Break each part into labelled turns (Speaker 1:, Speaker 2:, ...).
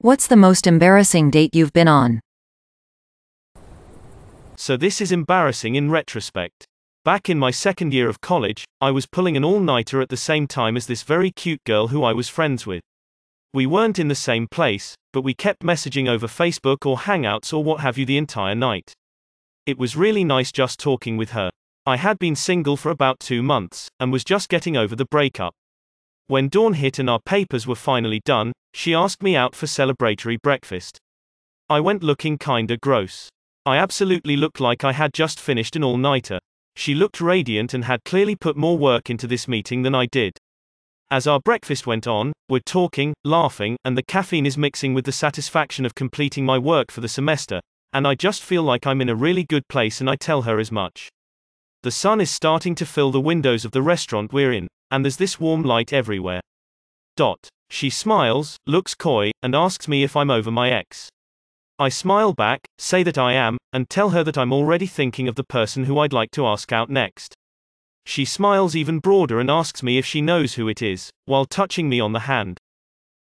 Speaker 1: What's the most embarrassing date you've been on?
Speaker 2: So this is embarrassing in retrospect. Back in my second year of college, I was pulling an all-nighter at the same time as this very cute girl who I was friends with. We weren't in the same place, but we kept messaging over Facebook or Hangouts or what have you the entire night. It was really nice just talking with her. I had been single for about 2 months, and was just getting over the breakup. When dawn hit and our papers were finally done, she asked me out for celebratory breakfast. I went looking kinda gross. I absolutely looked like I had just finished an all-nighter. She looked radiant and had clearly put more work into this meeting than I did. As our breakfast went on, we're talking, laughing, and the caffeine is mixing with the satisfaction of completing my work for the semester, and I just feel like I'm in a really good place, and I tell her as much. The sun is starting to fill the windows of the restaurant we're in, and there's this warm light everywhere. She smiles, looks coy, and asks me if I'm over my ex. I smile back, say that I am, and tell her that I'm already thinking of the person who I'd like to ask out next. She smiles even broader and asks me if she knows who it is, while touching me on the hand.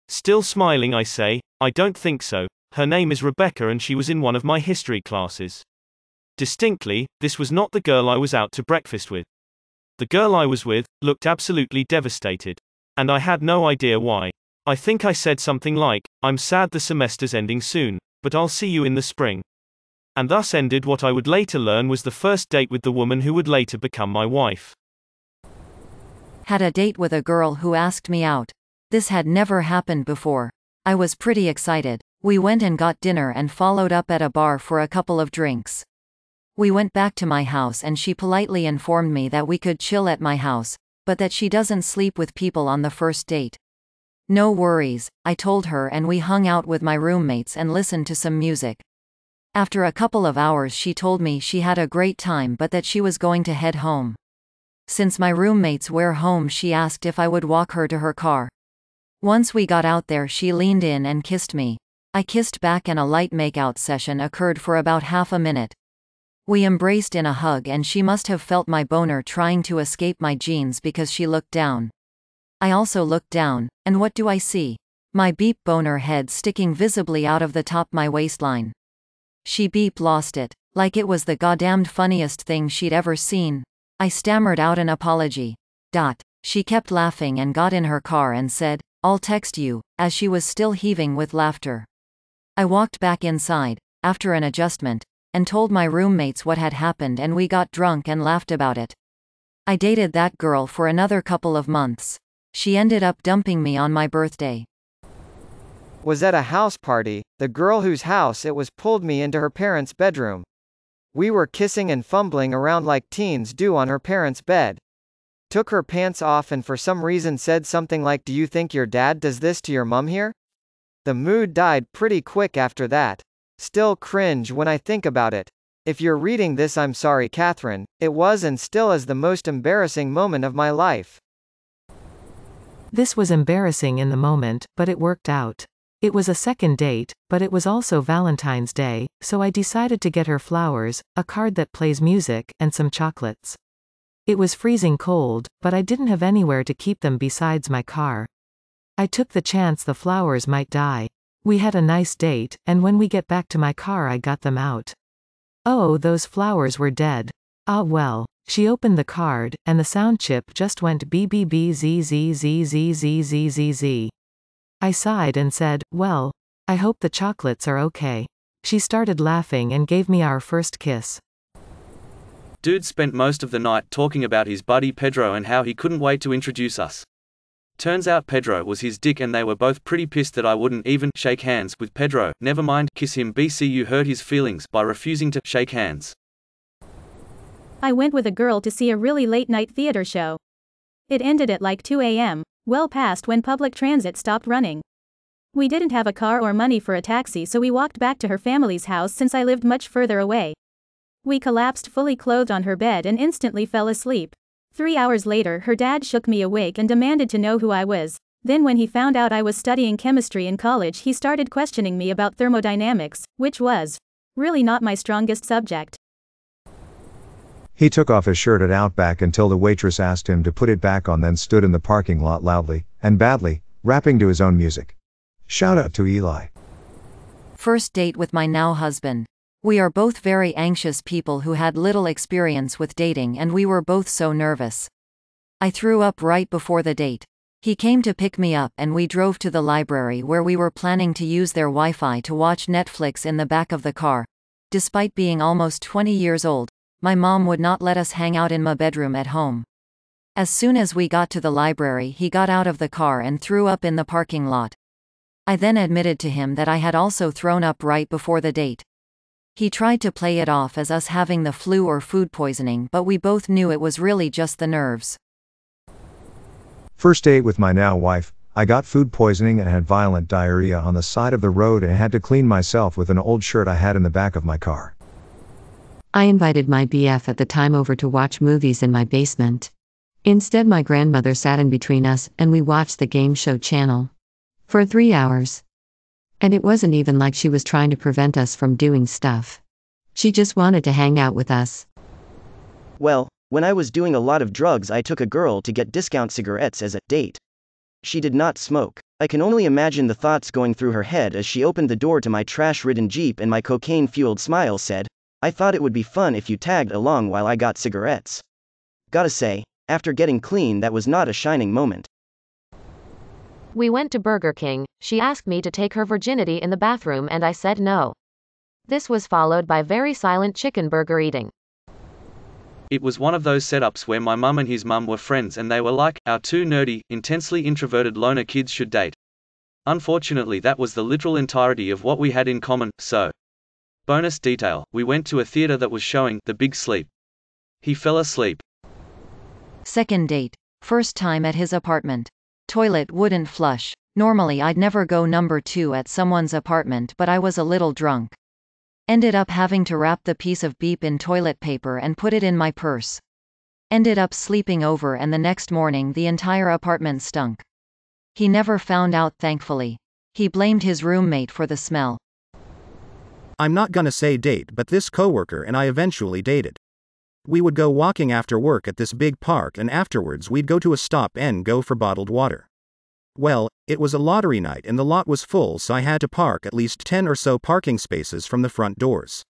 Speaker 2: Still smiling, I say, I don't think so. Her name is Rebecca and she was in one of my history classes. Distinctly, this was not the girl I was out to breakfast with. The girl I was with looked absolutely devastated. And I had no idea why. I think I said something like, "I'm sad the semester's ending soon, but I'll see you in the spring." And thus ended what I would later learn was the first date with the woman who would later become my wife.
Speaker 1: Had a date with a girl who asked me out. This had never happened before. I was pretty excited. We went and got dinner and followed up at a bar for a couple of drinks. We went back to my house and she politely informed me that we could chill at my house, but that she doesn't sleep with people on the first date. No worries, I told her, and we hung out with my roommates and listened to some music. After a couple of hours she told me she had a great time but that she was going to head home. Since my roommates were home, she asked if I would walk her to her car. Once we got out there, she leaned in and kissed me. I kissed back and a light makeout session occurred for about half a minute. We embraced in a hug and she must have felt my boner trying to escape my jeans because she looked down. I also looked down, and what do I see? My beep boner head sticking visibly out of the top my waistline. She beep lost it, like it was the goddamned funniest thing she'd ever seen. I stammered out an apology. She kept laughing and got in her car and said, "I'll text you," as she was still heaving with laughter. I walked back inside, after an adjustment, and told my roommates what had happened, and we got drunk and laughed about it. I dated that girl for another couple of months. She ended up dumping me on my birthday.
Speaker 3: Was at a house party. The girl whose house it was pulled me into her parents' bedroom. We were kissing and fumbling around like teens do on her parents' bed. Took her pants off and for some reason said something like, "Do you think your dad does this to your mum here?" The mood died pretty quick after that. Still cringe when I think about it. If you're reading this, I'm sorry, Catherine. It was and still is the most embarrassing moment of my life.
Speaker 4: This was embarrassing in the moment, but it worked out. It was a second date, but it was also Valentine's Day, so I decided to get her flowers, a card that plays music, and some chocolates. It was freezing cold, but I didn't have anywhere to keep them besides my car. I took the chance the flowers might die. We had a nice date, and when we get back to my car I got them out. Oh, those flowers were dead. Ah well. She opened the card, and the sound chip just went BBBZZZZZZZZ. I sighed and said, "Well, I hope the chocolates are okay." She started laughing and gave me our first kiss.
Speaker 5: Dude spent most of the night talking about his buddy Pedro and how he couldn't wait to introduce us. Turns out Pedro was his dick and they were both pretty pissed that I wouldn't even shake hands with Pedro, never mind kiss him. BCU hurt his feelings by refusing to shake hands.
Speaker 6: I went with a girl to see a really late night theater show. It ended at like 2 a.m., well past when public transit stopped running. We didn't have a car or money for a taxi, so we walked back to her family's house since I lived much further away. We collapsed fully clothed on her bed and instantly fell asleep. 3 hours later, her dad shook me awake and demanded to know who I was. Then when he found out I was studying chemistry in college, he started questioning me about thermodynamics, which was really not my strongest subject.
Speaker 7: He took off his shirt at Outback until the waitress asked him to put it back on, then stood in the parking lot loudly and badly, rapping to his own music. Shout out to Eli.
Speaker 1: First date with my now husband. We are both very anxious people who had little experience with dating, and we were both so nervous. I threw up right before the date. He came to pick me up and we drove to the library where we were planning to use their Wi-Fi to watch Netflix in the back of the car. Despite being almost 20 years old, my mom would not let us hang out in my bedroom at home. As soon as we got to the library, he got out of the car and threw up in the parking lot. I then admitted to him that I had also thrown up right before the date. He tried to play it off as us having the flu or food poisoning, but we both knew it was really just the nerves.
Speaker 7: First date with my now wife. I got food poisoning and had violent diarrhea on the side of the road and had to clean myself with an old shirt I had in the back of my car.
Speaker 8: I invited my BF at the time over to watch movies in my basement. Instead, my grandmother sat in between us and we watched the game show channel for 3 hours. And it wasn't even like she was trying to prevent us from doing stuff. She just wanted to hang out with us.
Speaker 9: Well, when I was doing a lot of drugs, I took a girl to get discount cigarettes as a date. She did not smoke. I can only imagine the thoughts going through her head as she opened the door to my trash-ridden Jeep and my cocaine-fueled smile said, "I thought it would be fun if you tagged along while I got cigarettes." Gotta say, after getting clean, that was not a shining moment.
Speaker 10: We went to Burger King. She asked me to take her virginity in the bathroom and I said no. This was followed by very silent chicken burger eating.
Speaker 5: It was one of those setups where my mum and his mum were friends and they were like, our two nerdy, intensely introverted loner kids should date. Unfortunately, that was the literal entirety of what we had in common, so. Bonus detail, we went to a theater that was showing The Big Sleep. He fell asleep.
Speaker 1: Second date. First time at his apartment. Toilet wouldn't flush. Normally I'd never go number 2 at someone's apartment, but I was a little drunk. Ended up having to wrap the piece of beep in toilet paper and put it in my purse. Ended up sleeping over and the next morning the entire apartment stunk. He never found out, thankfully. He blamed his roommate for the smell.
Speaker 11: I'm not gonna say date, but this coworker and I eventually dated. We would go walking after work at this big park and afterwards we'd go to a stop and go for bottled water. Well, it was a lottery night and the lot was full, so I had to park at least 10 or so parking spaces from the front doors.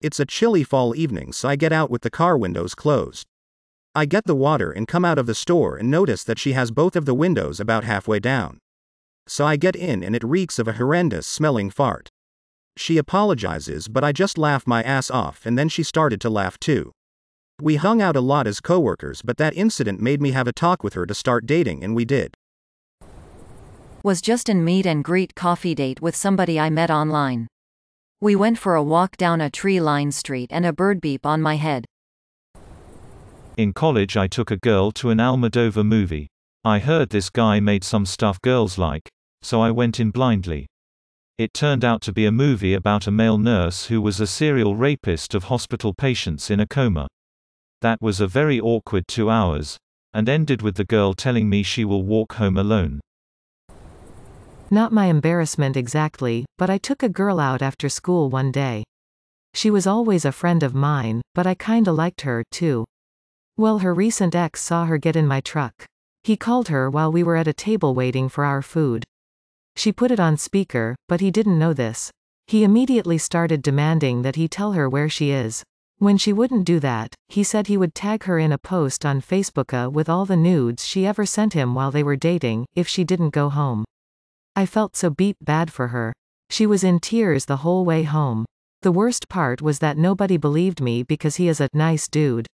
Speaker 11: It's a chilly fall evening, so I get out with the car windows closed. I get the water and come out of the store and notice that she has both of the windows about halfway down. So I get in and it reeks of a horrendous smelling fart. She apologizes, but I just laugh my ass off and then she started to laugh too. We hung out a lot as coworkers, but that incident made me have a talk with her to start dating, and we did.
Speaker 1: Was just an meet and greet coffee date with somebody I met online. We went for a walk down a tree-lined street and a bird beep on my head.
Speaker 2: In college I took a girl to an Almodovar movie. I heard this guy made some stuff girls like, so I went in blindly. It turned out to be a movie about a male nurse who was a serial rapist of hospital patients in a coma. That was a very awkward 2 hours, and ended with the girl telling me she will walk home alone.
Speaker 4: Not my embarrassment exactly, but I took a girl out after school one day. She was always a friend of mine, but I kinda liked her, too. Well, her recent ex saw her get in my truck. He called her while we were at a table waiting for our food. She put it on speaker, but he didn't know this. He immediately started demanding that he tell her where she is. When she wouldn't do that, he said he would tag her in a post on Facebook with all the nudes she ever sent him while they were dating, if she didn't go home. I felt so bad for her. She was in tears the whole way home. The worst part was that nobody believed me because he is a nice dude.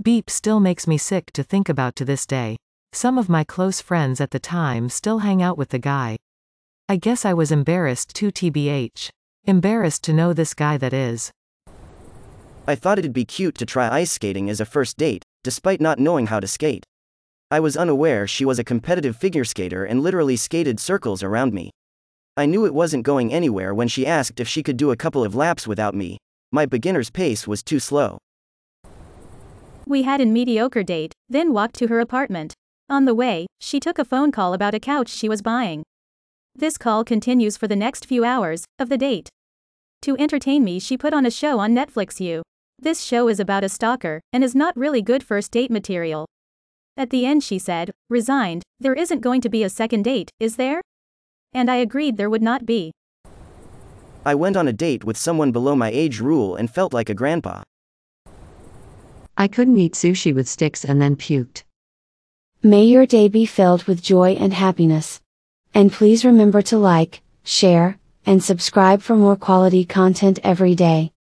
Speaker 4: Beep still makes me sick to think about to this day. Some of my close friends at the time still hang out with the guy. I guess I was embarrassed too, tbh. Embarrassed to know this guy, that is.
Speaker 9: I thought it'd be cute to try ice skating as a first date, despite not knowing how to skate. I was unaware she was a competitive figure skater and literally skated circles around me. I knew it wasn't going anywhere when she asked if she could do a couple of laps without me. My beginner's pace was too slow.
Speaker 6: We had a mediocre date, then walked to her apartment. On the way, she took a phone call about a couch she was buying. This call continues for the next few hours of the date. To entertain me, she put on a show on Netflix. This show is about a stalker, and is not really good first date material. At the end she said, resigned, there isn't going to be a second date, is there? And I agreed there would not be.
Speaker 9: I went on a date with someone below my age rule and felt like a grandpa.
Speaker 8: I couldn't eat sushi with sticks and then puked.
Speaker 12: May your day be filled with joy and happiness. And please remember to like, share, and subscribe for more quality content every day.